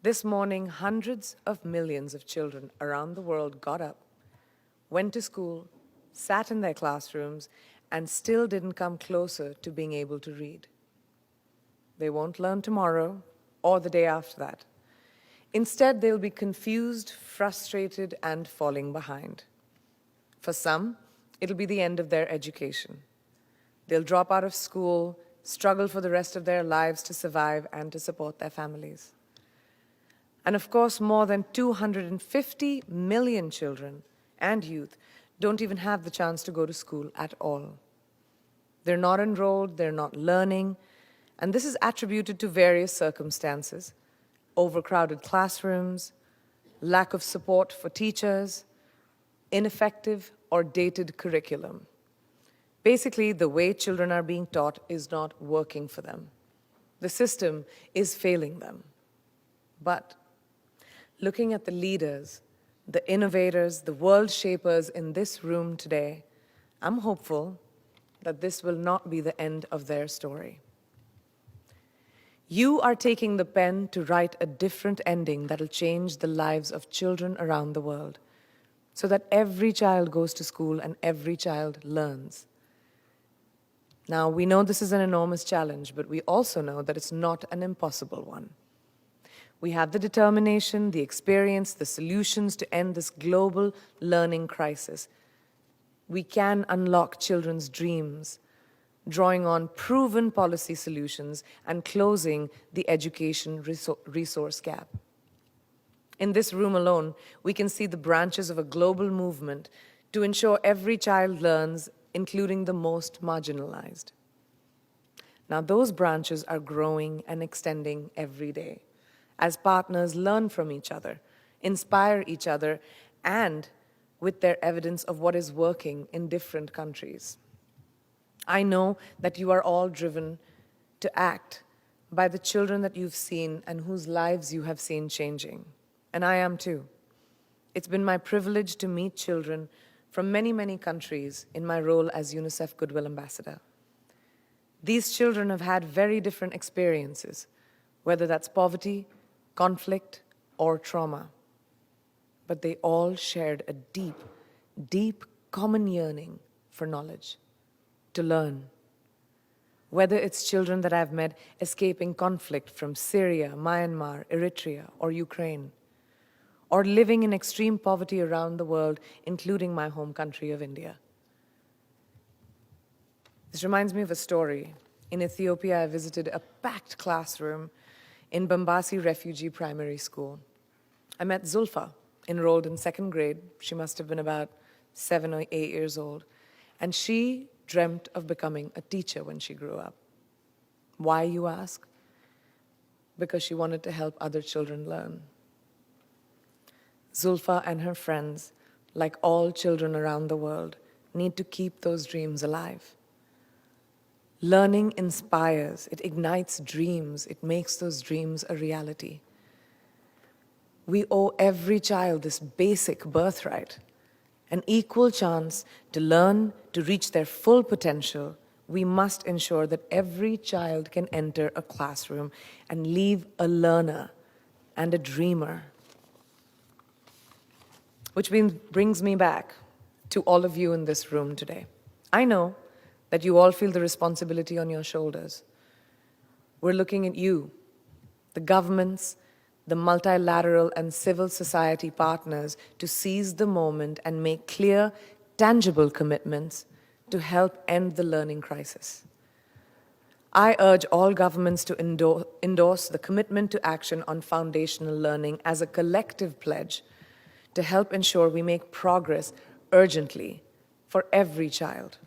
This morning, hundreds of millions of children around the world got up, went to school, sat in their classrooms, and still didn't come closer to being able to read. They won't learn tomorrow or the day after that. Instead, they'll be confused, frustrated, and falling behind. For some, it'll be the end of their education. They'll drop out of school, struggle for the rest of their lives to survive and to support their families. And of course, more than 250 million children and youth don't even have the chance to go to school at all. They're not enrolled, they're not learning, and this is attributed to various circumstances: overcrowded classrooms, lack of support for teachers, ineffective or dated curriculum. Basically, the way children are being taught is not working for them. The system is failing them. But looking at the leaders, the innovators, the world shapers in this room today, I'm hopeful that this will not be the end of their story. You are taking the pen to write a different ending that'll change the lives of children around the world, so that every child goes to school and every child learns. Now, we know this is an enormous challenge, but we also know that it's not an impossible one. We have the determination, the experience, the solutions to end this global learning crisis. We can unlock children's dreams, drawing on proven policy solutions and closing the education resource gap. In this room alone, we can see the branches of a global movement to ensure every child learns, including the most marginalized. Now, those branches are growing and extending every day as partners learn from each other, inspire each other, and with their evidence of what is working in different countries. I know that you are all driven to act by the children that you've seen and whose lives you have seen changing. And I am too. It's been my privilege to meet children from many, many countries in my role as UNICEF Goodwill Ambassador. These children have had very different experiences, whether that's poverty, conflict, or trauma. But they all shared a deep, deep common yearning for knowledge, to learn. Whether it's children that I've met escaping conflict from Syria, Myanmar, Eritrea, or Ukraine, or living in extreme poverty around the world, including my home country of India. This reminds me of a story. In Ethiopia, I visited a packed classroom in Bambasi Refugee Primary School. I met Zulfa, enrolled in second grade. She must have been about 7 or 8 years old. And she dreamt of becoming a teacher when she grew up. Why, you ask? Because she wanted to help other children learn. Zulfa and her friends, like all children around the world, need to keep those dreams alive. Learning inspires, it ignites dreams, it makes those dreams a reality. We owe every child this basic birthright, an equal chance to learn, to reach their full potential. We must ensure that every child can enter a classroom and leave a learner and a dreamer. Which brings me back to all of you in this room today. I know that you all feel the responsibility on your shoulders. We're looking at you, the governments, the multilateral and civil society partners, to seize the moment and make clear, tangible commitments to help end the learning crisis. I urge all governments to endorse the commitment to action on foundational learning as a collective pledge to help ensure we make progress urgently for every child.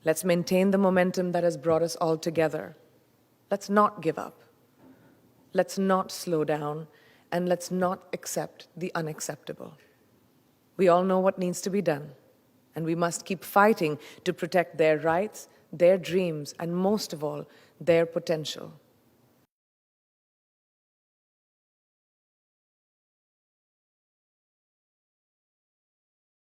Let's maintain the momentum that has brought us all together. Let's not give up. Let's not slow down, and let's not accept the unacceptable. We all know what needs to be done, and we must keep fighting to protect their rights, their dreams, and most of all, their potential.